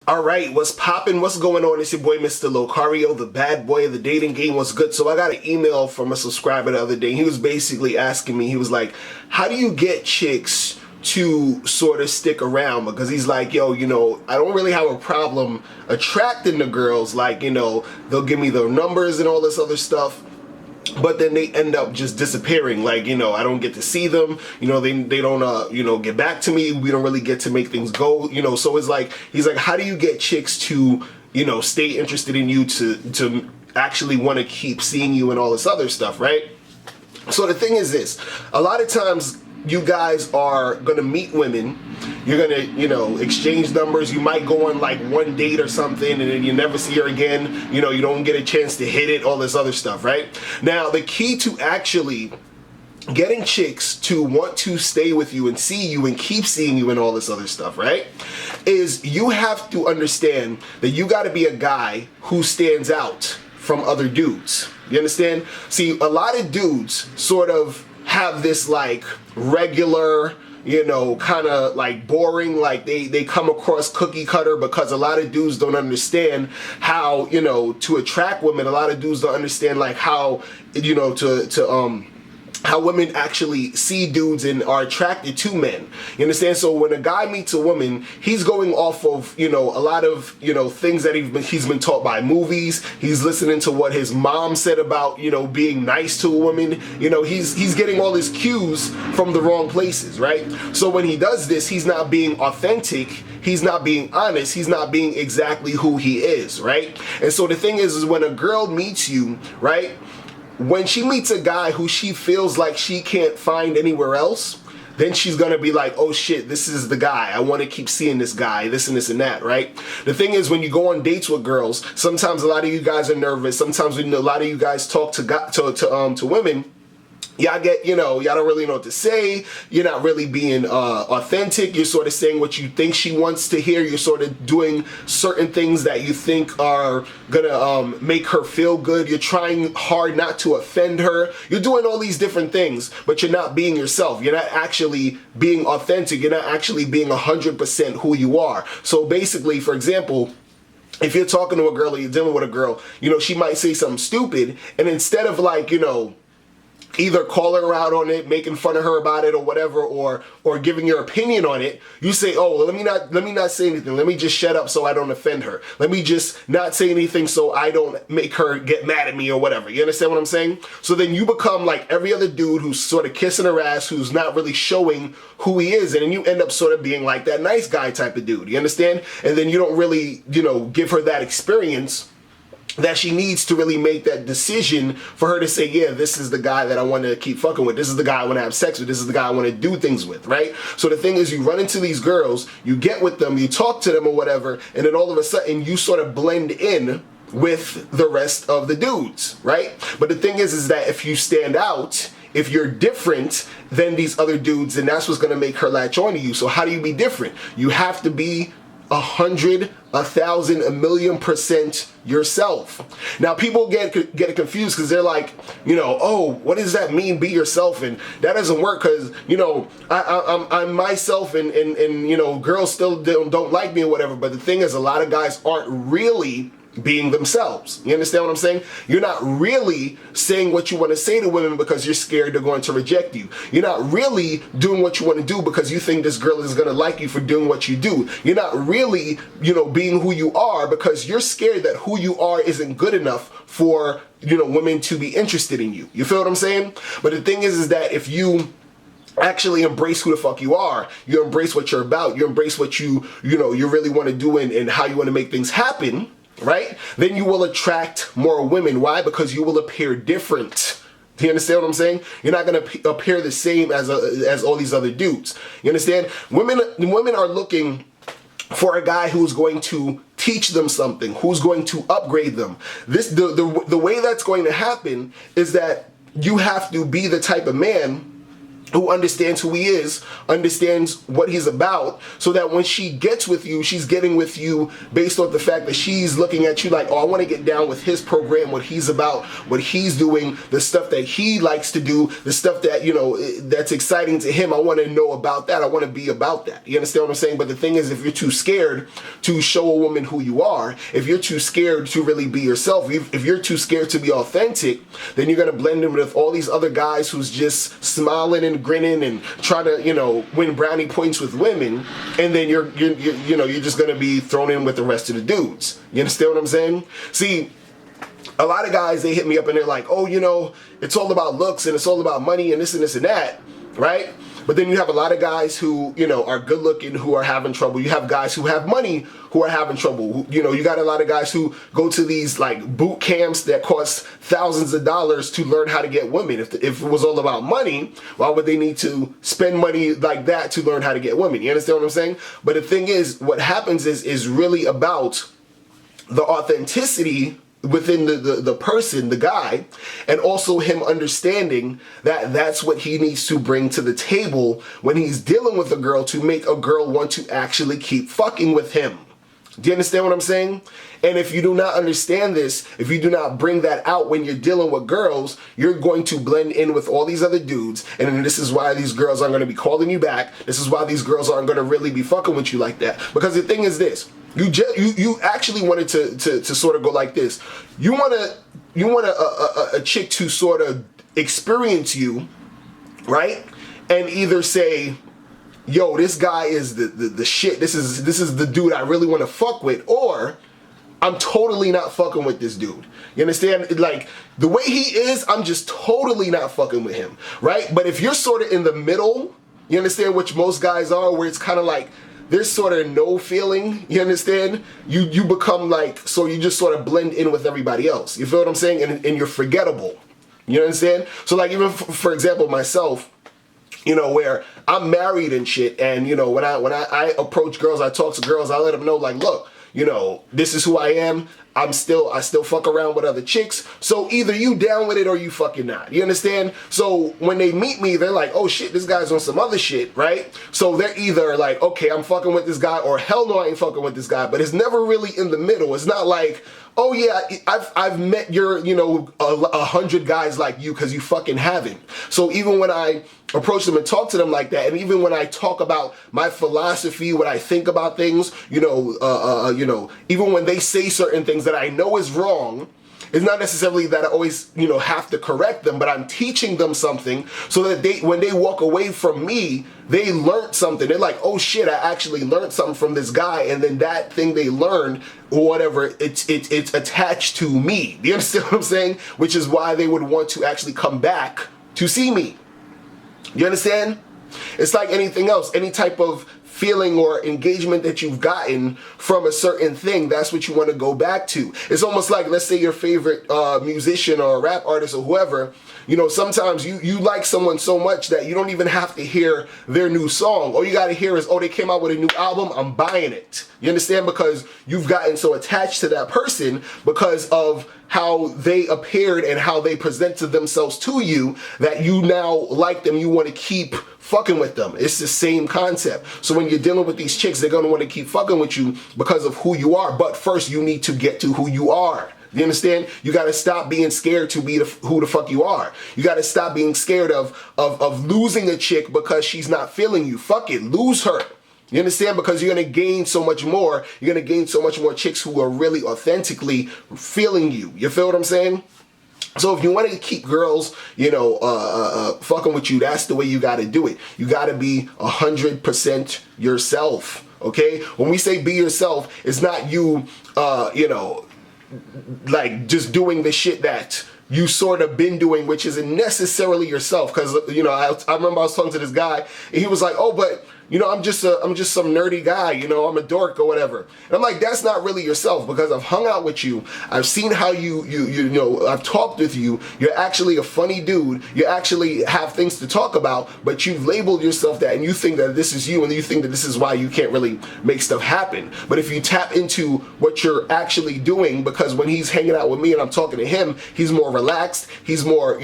All right, what's poppin'? What's going on? It's your boy, Mr. Locario, the bad boy of the dating game. What's good? So I got an email from a subscriber the other day. He was basically asking me, he was like, how do you get chicks to sort of stick around? Because he's like, yo, I don't really have a problem attracting the girls. Like, they'll give me their numbers and all this other stuff, but then they end up just disappearing. Like, I don't get to see them, they don't get back to me. We don't really get to make things go, so it's like, he's like, how do you get chicks to stay interested in you, to actually want to keep seeing you and all this other stuff, right? So the thing is this, a lot of times you guys are gonna meet women, you're gonna exchange numbers, you might go on like one date or something, and then you never see her again, you don't get a chance to hit it, all this other stuff, right? Now the key to actually getting chicks to want to stay with you and see you and keep seeing you and all this other stuff, right, is you have to understand that you got to be a guy who stands out from other dudes. You understand? See, a lot of dudes sort of have this like regular, kind of like boring, like they come across cookie cutter, because a lot of dudes don't understand how, to attract women. A lot of dudes don't understand like how, how women actually see dudes and are attracted to men. You understand? So when a guy meets a woman, he's going off of, a lot of, things that he's been taught by movies. He's listening to what his mom said about, being nice to a woman. He's getting all his cues from the wrong places, right? So when he does this, he's not being authentic. He's not being honest. He's not being exactly who he is, right? And so the thing is when a girl meets you, right, when she meets a guy who she feels like she can't find anywhere else, then she's gonna be like, oh shit, this is the guy. I want to keep seeing this guy, this and this and that, right? The thing is, when you go on dates with girls, sometimes a lot of you guys are nervous. Sometimes when a lot of you guys talk to women, y'all get, y'all don't really know what to say. You're not really being authentic. You're sort of saying what you think she wants to hear. You're sort of doing certain things that you think are gonna make her feel good. You're trying hard not to offend her. You're doing all these different things, but you're not being yourself. You're not actually being authentic. You're not actually being 100% who you are. So basically, for example, if you're talking to a girl or you're dealing with a girl, she might say something stupid, and instead of like, either calling her out on it, making fun of her about it or whatever, or giving your opinion on it, you say, oh, well, let me not say anything. Let me just shut up so I don't offend her. Let me just not say anything so I don't make her get mad at me or whatever. You understand what I'm saying? So then you become like every other dude who's sort of kissing her ass, who's not really showing who he is, and then you end up sort of being like that nice guy type of dude. You understand? And then you don't really, give her that experience that she needs to really make that decision for her to say, yeah, this is the guy that I want to keep fucking with. This is the guy I want to have sex with. This is the guy I want to do things with, right? So the thing is, you run into these girls, you get with them, you talk to them or whatever, and then all of a sudden you sort of blend in with the rest of the dudes, right? But the thing is that if you stand out, if you're different than these other dudes, then that's what's going to make her latch on to you. So how do you be different? You have to be 100, 1,000, 1,000,000% yourself. Now people get it confused because they're like, oh, what does that mean, be yourself? And that doesn't work because, I'm myself and girls still don't like me or whatever. But the thing is, a lot of guys aren't really being themselves. You understand what I'm saying? You're not really saying what you want to say to women because you're scared they're going to reject you. You're not really doing what you want to do because you think this girl is going to like you for doing what you do. You're not really, being who you are because you're scared that who you are isn't good enough for, women to be interested in you. You feel what I'm saying? But the thing is that if you actually embrace who the fuck you are, you embrace what you're about, you embrace what you really want to do and how you want to make things happen, right? Then you will attract more women. Why? Because you will appear different. Do you understand what I'm saying? You're not going to appear the same as all these other dudes. You understand? Women are looking for a guy who's going to teach them something, who's going to upgrade them. The way that's going to happen is that you have to be the type of man who understands who he is, understands what he's about, so that when she gets with you, she's getting with you based on the fact that she's looking at you like, oh, I want to get down with his program, what he's about, what he's doing, the stuff that he likes to do, the stuff that, you know, that's exciting to him. I want to know about that. I want to be about that. You understand what I'm saying? But the thing is, if you're too scared to show a woman who you are, if you're too scared to really be yourself, if you're too scared to be authentic, then you're going to blend in with all these other guys who's just smiling and grinning and trying to, you know, win brownie points with women, and then you're just gonna be thrown in with the rest of the dudes. You understand what I'm saying? See, a lot of guys, they hit me up and they're like, oh, you know, it's all about looks and it's all about money and this and that, right? But then you have a lot of guys who, you know, are good looking, who are having trouble. You have guys who have money who are having trouble. You know, you got a lot of guys who go to these like boot camps that cost thousands of dollars to learn how to get women. If it was all about money, why would they need to spend money like that to learn how to get women? You understand what I'm saying? But the thing is, what happens is really about the authenticity within the person, the guy, and also him understanding that that's what he needs to bring to the table when he's dealing with a girl to make a girl want to actually keep fucking with him. Do you understand what I'm saying? And if you do not understand this, if you do not bring that out when you're dealing with girls, you're going to blend in with all these other dudes, and then this is why these girls aren't going to be calling you back. This is why these girls aren't going to really be fucking with you like that. Because the thing is this, you actually wanted to sort of go like this. You want a chick to sort of experience you, right? And either say, yo, this guy is the shit. This is the dude I really want to fuck with, or I'm totally not fucking with this dude. You understand? Like, the way he is, I'm just totally not fucking with him, right? But if you're sort of in the middle, you understand, which most guys are, where it's kind of like there's sort of no feeling, you understand? You become like, so you just sort of blend in with everybody else. You feel what I'm saying? And you're forgettable. You understand? So like, even for example, myself, you know, where I'm married and shit, and you know, when I approach girls, I talk to girls, I let them know like, look, you know, this is who I am. I still fuck around with other chicks. So either you down with it or you fucking not. You understand? So when they meet me, they're like, oh shit, this guy's on some other shit, right? So they're either like, okay, I'm fucking with this guy, or hell no, I ain't fucking with this guy. But it's never really in the middle. It's not like, oh yeah, I've met your, you know, 100 guys like you, because you fucking haven't. So even when I approach them and talk to them like that, and even when I talk about my philosophy, what I think about things, you know, even when they say certain things that I know is wrong, it's not necessarily that I always, you know, have to correct them, but I'm teaching them something so that when they walk away from me, they learned something. They're like, oh shit, I actually learned something from this guy, and then that thing they learned, or whatever, it's attached to me. Do you understand what I'm saying? Which is why they would want to actually come back to see me. You understand? It's like anything else, any type of feeling or engagement that you've gotten from a certain thing, that's what you want to go back to. It's almost like, let's say your favorite musician or rap artist or whoever, you know, sometimes you like someone so much that you don't even have to hear their new song. All you got to hear is, oh, they came out with a new album, I'm buying it. You understand? Because you've gotten so attached to that person because of how they appeared and how they presented themselves to you, that you now like them, you want to keep fucking with them. It's the same concept. So when you're dealing with these chicks, they're going to want to keep fucking with you because of who you are. But first, you need to get to who you are. You understand? You got to stop being scared to be who the fuck you are. You got to stop being scared of losing a chick because she's not feeling you. Fuck it, lose her. You understand? Because you're going to gain so much more. You're going to gain so much more chicks who are really authentically feeling you. You feel what I'm saying? So if you want to keep girls, you know, fucking with you, that's the way you got to do it. You got to be 100% yourself. Okay? When we say be yourself, it's not you, you know, like just doing the shit that you sort of been doing, which isn't necessarily yourself. Because, you know, I remember I was talking to this guy, and he was like, oh, but I'm just some nerdy guy, I'm a dork or whatever. And I'm like, that's not really yourself, because I've hung out with you. I've seen how you I've talked with you. You're actually a funny dude. You actually have things to talk about, but you've labeled yourself that, and you think that this is you, and you think that this is why you can't really make stuff happen. But if you tap into what you're actually doing, because when he's hanging out with me and I'm talking to him, he's more relaxed. He's more,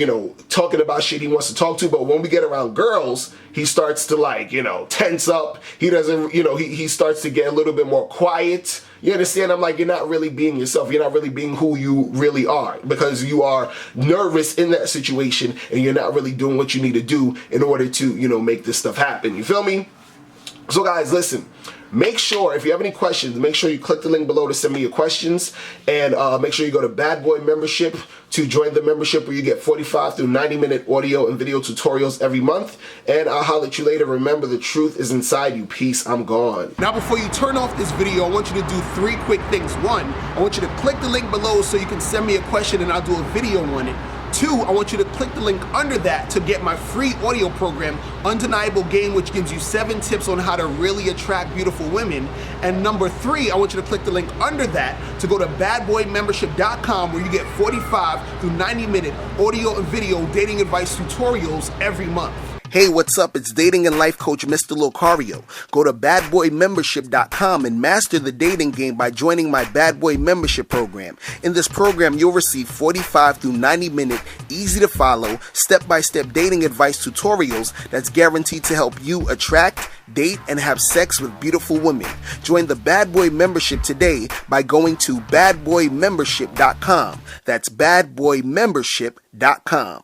talking about shit he wants to talk to. But when we get around girls, he starts to tense up. He doesn't, he starts to get a little bit more quiet. You understand? I'm like, you're not really being yourself. You're not really being who you really are, because you are nervous in that situation and you're not really doing what you need to do in order to, make this stuff happen. You feel me? So guys, listen. Make sure, if you have any questions, make sure you click the link below to send me your questions, and make sure you go to Bad Boy Membership to join the membership, where you get 45 through 90-minute audio and video tutorials every month. And I'll holler at you later. Remember, the truth is inside you. Peace. I'm gone. Now, before you turn off this video, I want you to do 3 quick things. 1, I want you to click the link below so you can send me a question and I'll do a video on it. 2, I want you to click the link under that to get my free audio program, Undeniable Game, which gives you 7 tips on how to really attract beautiful women. And number 3, I want you to click the link under that to go to badboymembership.com, where you get 45 through 90-minute audio and video dating advice tutorials every month. Hey, what's up? It's dating and life coach Mr. Locario. Go to badboymembership.com and master the dating game by joining my Bad Boy Membership program. In this program, you'll receive 45 through 90-minute, easy to follow, step-by-step dating advice tutorials that's guaranteed to help you attract, date, and have sex with beautiful women. Join the Bad Boy Membership today by going to badboymembership.com. That's badboymembership.com.